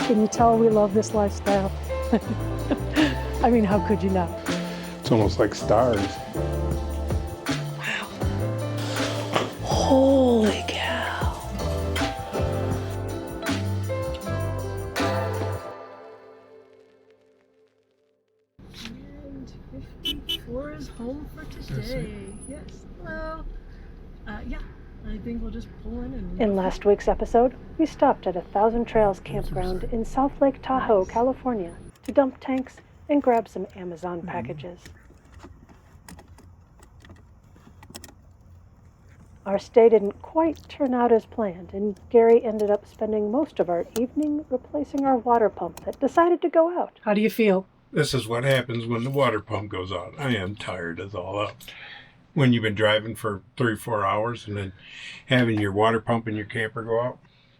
Can you tell we love this lifestyle? I mean, how could you not? It's almost like stars. Wow. Holy cow. And 54 is home for today. Yes. Well, yeah. I think we'll just pull in and... In last week's episode, we stopped at a Thousand Trails campground in South Lake Tahoe, California, to dump tanks and grab some Amazon packages. Our stay didn't quite turn out as planned, and Gary ended up spending most of our evening replacing our water pump that decided to go out. How do you feel? This is what happens when the water pump goes out. I am tired as all up. When you've been driving for 3-4 hours and then having your water pump in your camper go out,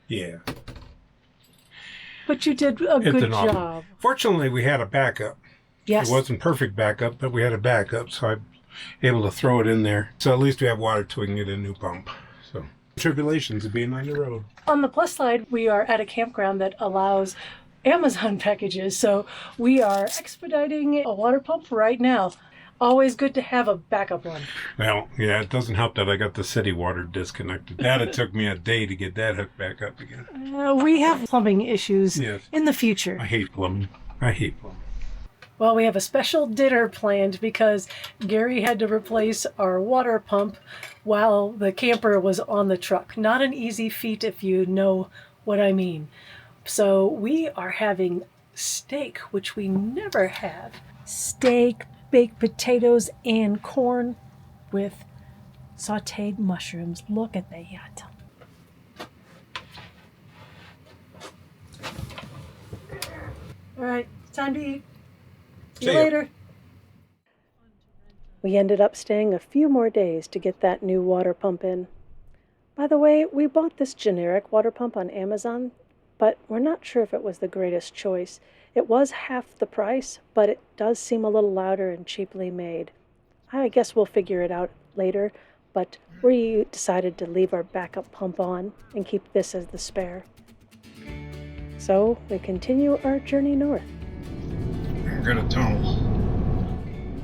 yeah. But you did a good job. Fortunately, we had a backup. Yes. It wasn't perfect backup, but we had a backup, so I'm able to throw it in there. So at least we have water till we can get a new pump. So tribulations of being on the road. On the plus side, we are at a campground that allows Amazon packages, so we are expediting a water pump right now. Always good to have a backup one. Well, yeah, it doesn't help that I got the city water disconnected. It took me a day to get that hooked back up again. We have plumbing issues in the future. I hate plumbing. Well, we have a special dinner planned because Gary had to replace our water pump while the camper was on the truck. Not an easy feat if you know what I mean. So we are having steak, which we never have. Steak, baked potatoes, and corn with sauteed mushrooms. Look at that. All right, time to eat. See you later. We ended up staying a few more days to get that new water pump in. By the way, we bought this generic water pump on Amazon, but we're not sure if it was the greatest choice. It was half the price, but it does seem a little louder and cheaply made. I guess we'll figure it out later, but we decided to leave our backup pump on and keep this as the spare. So we continue our journey north. We're going to tunnel.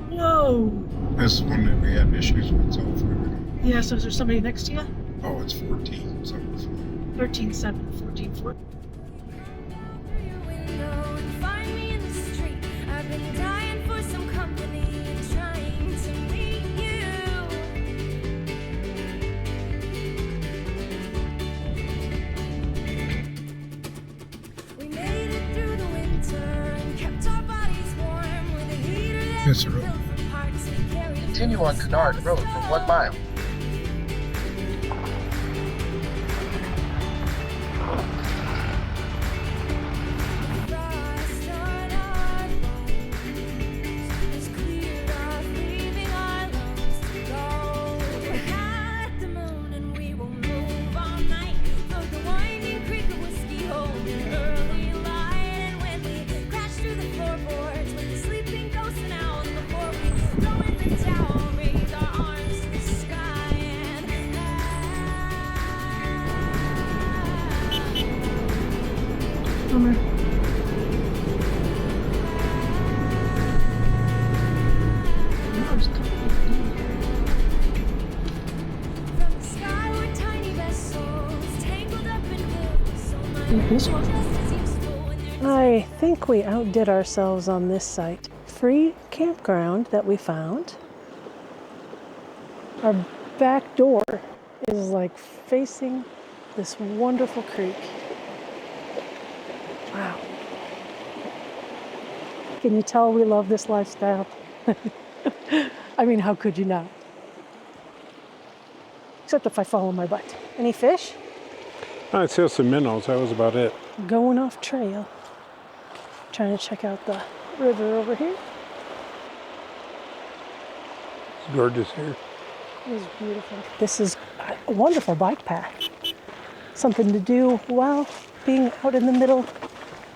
Whoa! This is one that we had issues with. Yeah, so is there somebody next to you? Oh, it's 14. 13-7, 14-4. Yes, sir. Continue on Canard Road for 1 mile. I think we outdid ourselves on this site. Free campground that we found. Our back door is like facing this wonderful creek. Wow. Can you tell we love this lifestyle? I mean, how could you not? Except if I follow my butt. Any fish? I saw some minnows. That was about it. Going off trail. Trying to check out the river over here. It's gorgeous here. It is beautiful. This is a wonderful bike path. Something to do while being out in the middle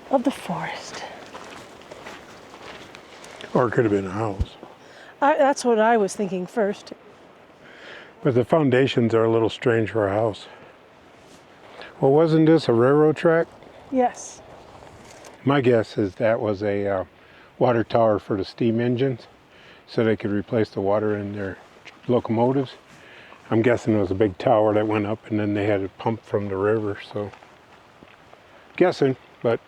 of the forest. Or it could have been a house. That's what I was thinking first. But the foundations are a little strange for a house. Well, wasn't this a railroad track? Yes. My guess is that was a water tower for the steam engines, so they could replace the water in their locomotives. I'm guessing it was a big tower that went up and then they had it pumped from the river, so guessing, but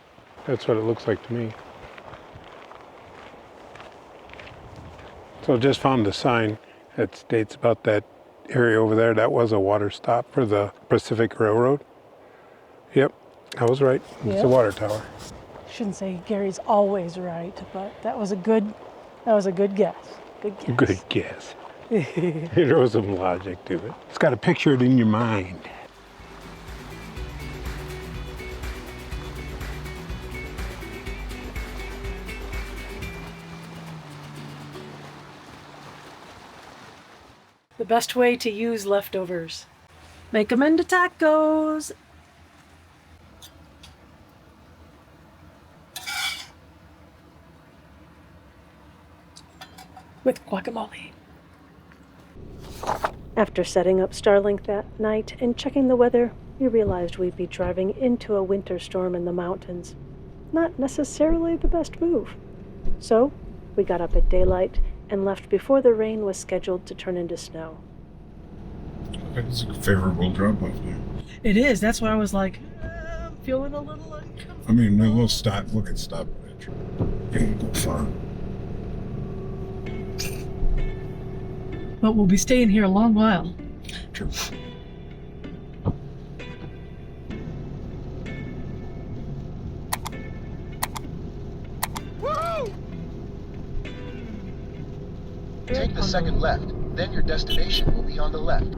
that's what it looks like to me. So just found the sign that states about that area over there. That was a water stop for the Pacific Railroad. Yep, I was right. It's Yep. a water tower. Shouldn't say Gary's always right, but that was a good guess. Good guess. Good guess. There was some logic to it. It's got to picture it in your mind. The best way to use leftovers. Make them into tacos. With guacamole. After setting up Starlink that night and checking the weather, we realized we'd be driving into a winter storm in the mountains. Not necessarily the best move. So, we got up at daylight and left before the rain was scheduled to turn into snow. It's a favorable drop-off there. It is. That's why I was like, I'm feeling a little uncomfortable. I mean, we'll stop. Look at stop. Can't go far. But we'll be staying here a long while. True. Take the second left, then your destination will be on the left.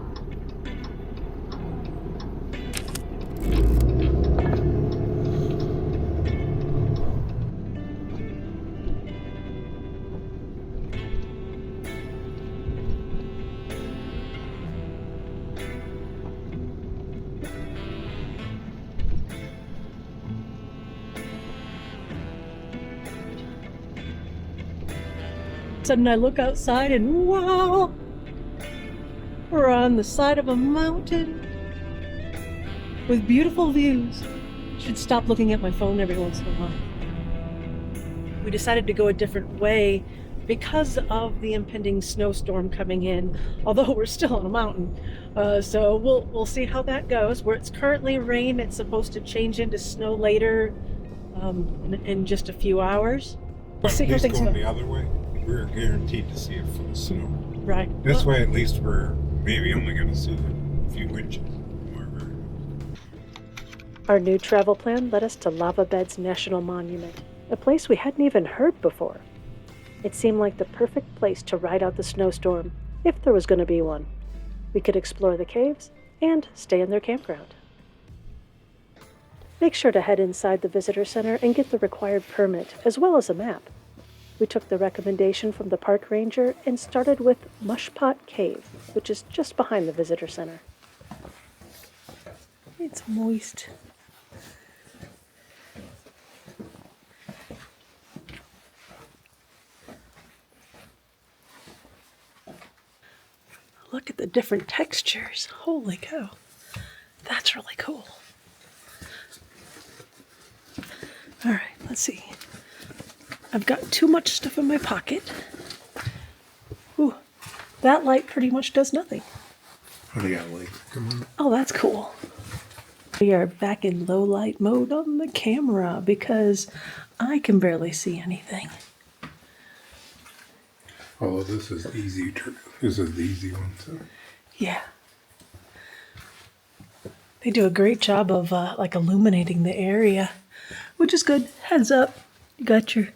Sudden I look outside and wow, we're on the side of a mountain with beautiful views. Should stop looking at my phone every once in a while. We decided to go a different way because of the impending snowstorm coming in, although we're still on a mountain. So we'll see how that goes. Where it's currently rain, it's supposed to change into snow later in just a few hours. We'll But see at how least things going go. the other way, we're guaranteed to see it full of snow. Right. This Well, way, at least we're maybe only going to see a few inches. Our new travel plan led us to Lava Beds National Monument, a place we hadn't even heard before. It seemed like the perfect place to ride out the snowstorm, if there was going to be one. We could explore the caves and stay in their campground. Make sure to head inside the visitor center and get the required permit, as well as a map. We took the recommendation from the park ranger and started with Mushpot Cave, which is just behind the visitor center. it's moist. Look at the different textures. Holy cow. That's really cool. All right, let's see. I've got too much stuff in my pocket. Ooh, that light pretty much does nothing. What do you got, Lee? Come on. Oh, that's cool. We are back in low light mode on the camera because I can barely see anything. Oh, this is easy. This is the easy one. So. Yeah. They do a great job of like illuminating the area, which is good. Heads up, you got your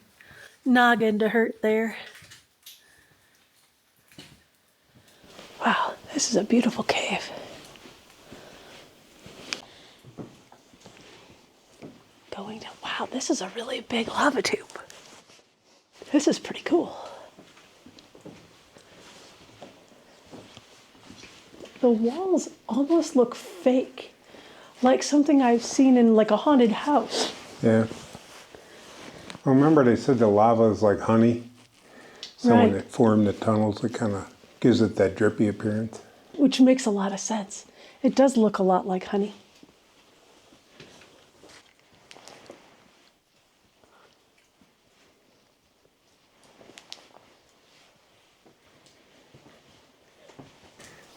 noggin to hurt there. Wow, this is a beautiful cave. Going down. Wow, this is a really big lava tube. This is pretty cool. The walls almost look fake, like something I've seen in like a haunted house. Yeah. Well, remember they said the lava is like honey. So Right. when it formed the tunnels, it kind of gives it that drippy appearance. Which makes a lot of sense. It does look a lot like honey.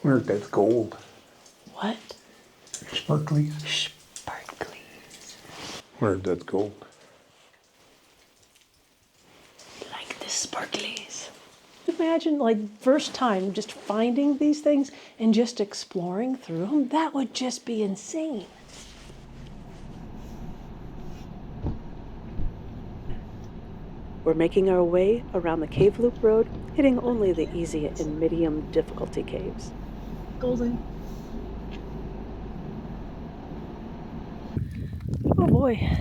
Wonder if that's gold. What? Sparkly. Sparklies. Wonder if that's gold. Like the sparklies. Imagine, like, first time just finding these things and just exploring through them. That would just be insane. We're making our way around the cave loop road, hitting only the easy and medium difficulty caves. Golden. Oh boy.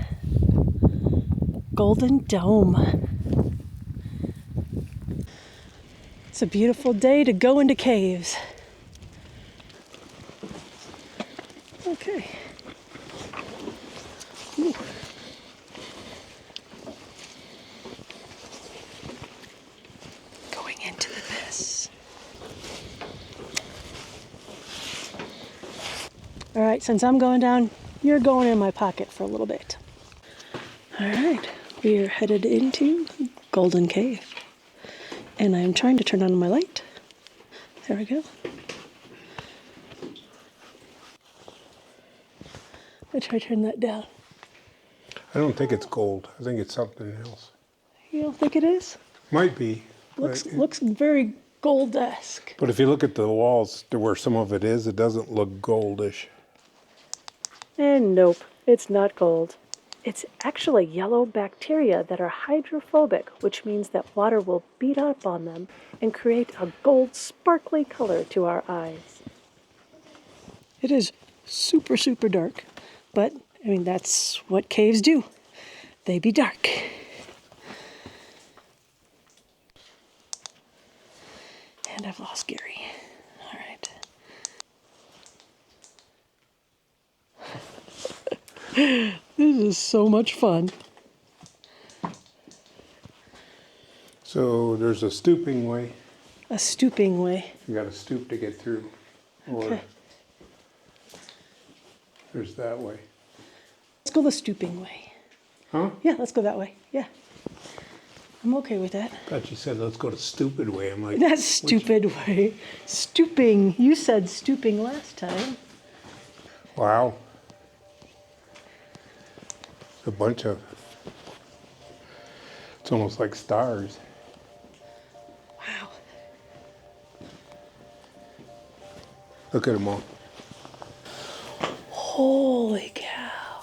Golden Dome. It's a beautiful day to go into caves. Okay. Ooh. Going into the Bizz. All right, since I'm going down, you're going in my pocket for a little bit. All right, we are headed into Golden Cave. And I'm trying to turn on my light. There we go. I try to turn that down. I don't think it's gold. I think it's something else. You don't think it is? Might be. Looks very gold-esque. But if you look at the walls to where some of it is, it doesn't look goldish. And nope, it's not gold. It's actually yellow bacteria that are hydrophobic, which means that water will beat up on them and create a gold sparkly color to our eyes. It is super, super dark, but I mean, that's what caves do. They be dark. And I've lost Gary. All right. This is so much fun. So there's a stooping way. A stooping way. You got to stoop to get through. Or Okay. there's that way. Let's go the stooping way. Huh? Yeah, let's go that way. Yeah. I'm okay with that. I thought you said let's go to stupid way. I'm like, That's stupid way. Stooping. You said stooping last time. wow. A bunch of, it's almost like stars. Wow. Look at them all. Holy cow.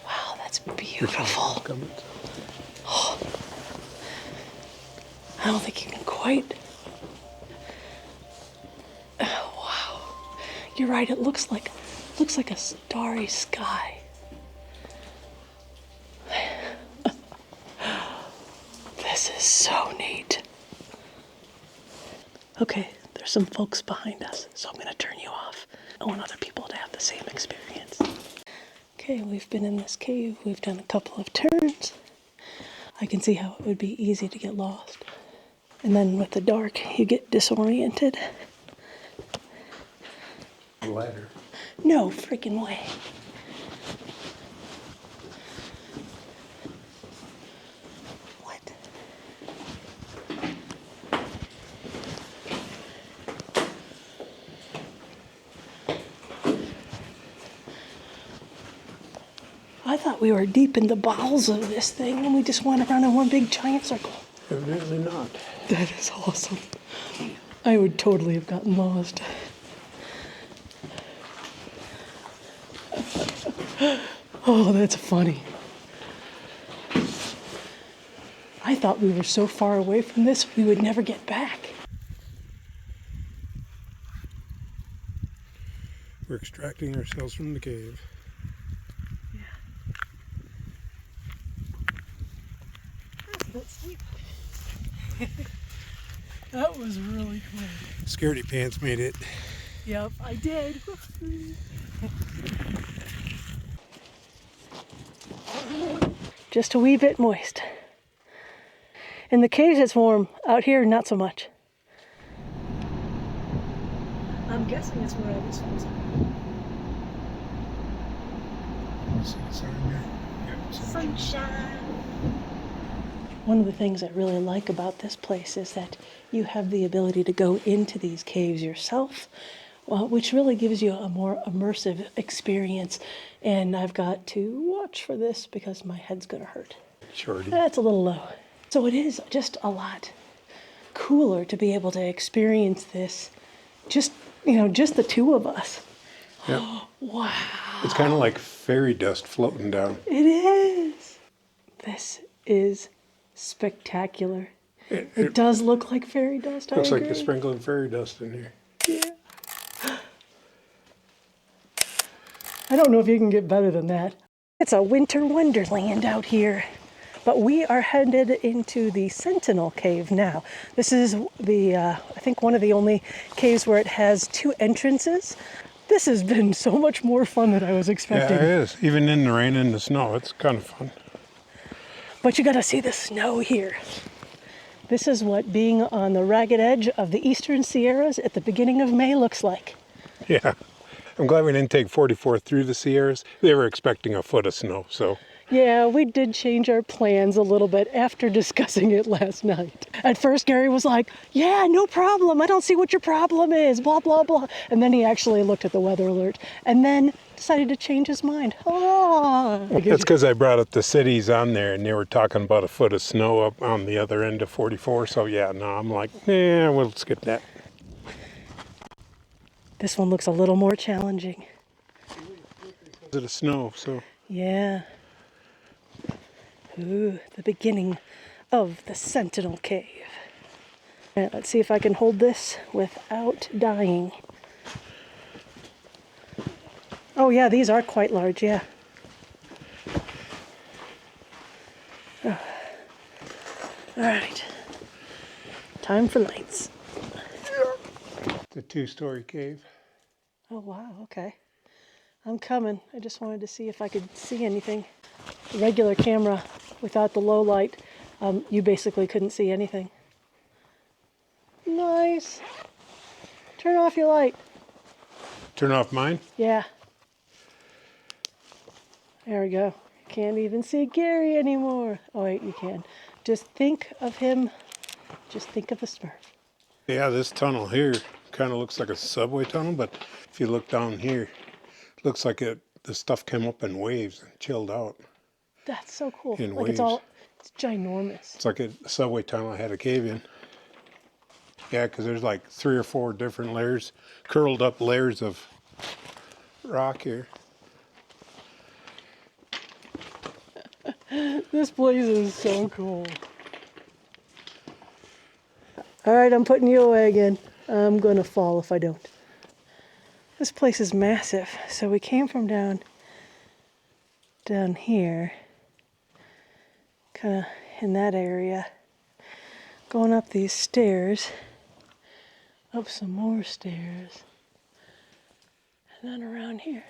Wow, that's beautiful. Coming. I don't think you can quite. Oh, wow. You're right, it looks like a starry sky. This is so neat. Okay, there's some folks behind us, so I'm going to turn you off. I want other people to have the same experience. Okay, we've been in this cave. We've done a couple of turns. I can see how it would be easy to get lost. And then with the dark, you get disoriented. A ladder. No freaking way. What? I thought we were deep in the bowels of this thing and we just went around in one big giant circle. Evidently not. That is awesome. I would totally have gotten lost. Oh, that's funny. I thought we were so far away from this, we would never get back. We're extracting ourselves from the cave. Yeah. That's a bit steep. That was really cool. Scaredy Pants made it. Yep, I did. Just a wee bit moist. In the caves it's warm. Out here, not so much. I'm guessing it's where I was supposed to be. See the sun there? Yep, Sunshine. One of the things I really like about this place is that you have the ability to go into these caves yourself, which really gives you a more immersive experience. And I've got to watch for this because my head's gonna hurt. Shorty. That's a little low. So it is just a lot cooler to be able to experience this, just the two of us. Yeah. Wow. It's kind of like fairy dust floating down. It is. This is spectacular. It does look like fairy dust. Looks I like agree. they're sprinkling fairy dust in here. Yeah. I don't know if you can get better than that. It's a winter wonderland out here. But we are headed into the Sentinel Cave now. This is I think one of the only caves where it has two entrances. This has been so much more fun than I was expecting. Yeah, it is. Even in the rain and the snow, it's kind of fun. But you gotta see the snow here. This is what being on the ragged edge of the Eastern Sierras at the beginning of May looks like. Yeah. I'm glad we didn't take 44 through the Sierras. They were expecting a foot of snow, so. Yeah, we did change our plans a little bit after discussing it last night. At first, Gary was like, yeah, no problem. I don't see what your problem is, blah, blah, blah. And then he actually looked at the weather alert and then decided to change his mind. Oh. That's because I brought up the cities on there and they were talking about a foot of snow up on the other end of 44. So yeah, no, I'm like, yeah, we'll skip that. This one looks a little more challenging. Because of the snow, so. Yeah. Ooh, the beginning of the Sentinel Cave. All right, let's see if I can hold this without dying. Oh yeah, these are quite large, yeah. Oh. All right, time for lights. It's a 2-story cave. Oh wow, okay. I'm coming. I just wanted to see if I could see anything. The regular camera without the low light, you basically couldn't see anything. Nice. Turn off your light. Turn off mine? Yeah. There we go. Can't even see Gary anymore. Oh wait, you can. Just think of him. Just think of the Smurf. Yeah, this tunnel here kind of looks like a subway tunnel, but if you look down here, it looks like the stuff came up in waves and chilled out. That's so cool. In like waves. It's ginormous. It's like a subway tunnel had a cave in. Yeah, because there's like 3 or 4 different layers, curled up layers of rock here. This place is so cool. All right, I'm putting you away again. I'm gonna fall if I don't. This place is massive. So we came from down here, kind of in that area, going up these stairs, up some more stairs, and then around here.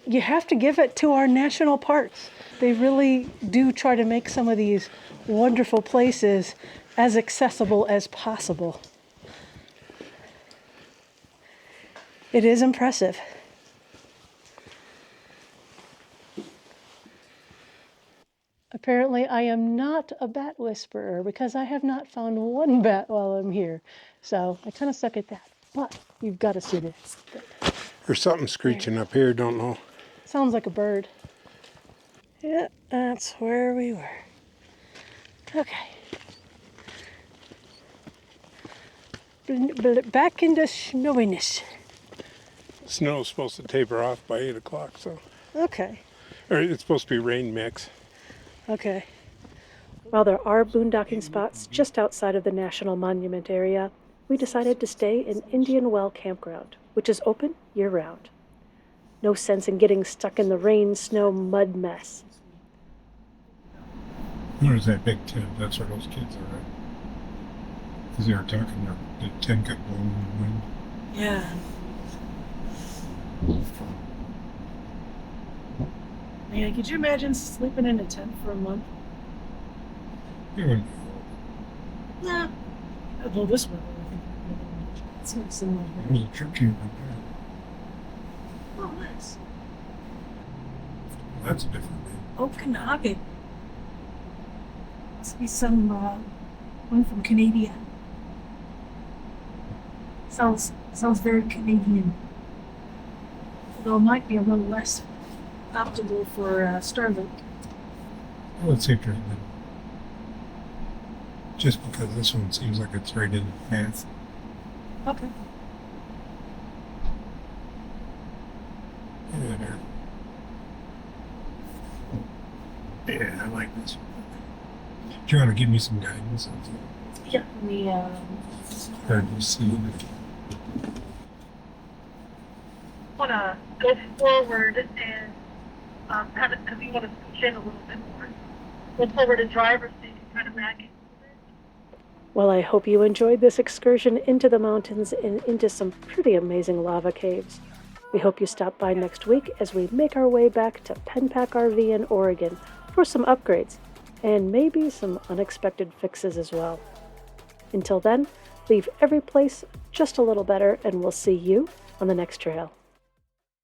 You have to give it to our national parks. They really do try to make some of these wonderful places as accessible as possible. It is impressive. Apparently, I am not a bat whisperer because I have not found one bat while I'm here. So I kind of suck at that. But you've got to see this. There's something screeching up here, don't know. Sounds like a bird. Yeah, that's where we were. Okay. Back into snowiness. Snow's supposed to taper off by 8 o'clock, so. Okay. Or it's supposed to be rain mix. Okay. While there are boondocking spots just outside of the National Monument area, we decided to stay in Indian Well Campground, which is open year-round. No sense in getting stuck in the rain, snow, mud mess. There's that big tent. That's where those kids are at. Because they were talking, the tent got blown in the wind. Yeah. Man, could you imagine sleeping in a tent for a month? It wouldn't Nah. Well, this one, I think. It's not similar. There's a church here right there. Oh, nice. Well, that's a different name. Okanagan. Must be some one from Canada. Sounds very Canadian. Although it might be a little less optimal for Starlink. Well, let's see if there's one. Just because this one seems like it's right in the path. Okay. Yeah, there. Yeah, I like this one. Do you want to give me some guidance on that? Yeah. We Hard to see. want to go forward and kind of, because you want to switch in a little bit more. Go forward to driver so you can kind of back in. Well, I hope you enjoyed this excursion into the mountains and into some pretty amazing lava caves. We hope you stop by next week as we make our way back to Penpack RV in Oregon for some upgrades and maybe some unexpected fixes as well. Until then, leave every place just a little better, and we'll see you on the next trail.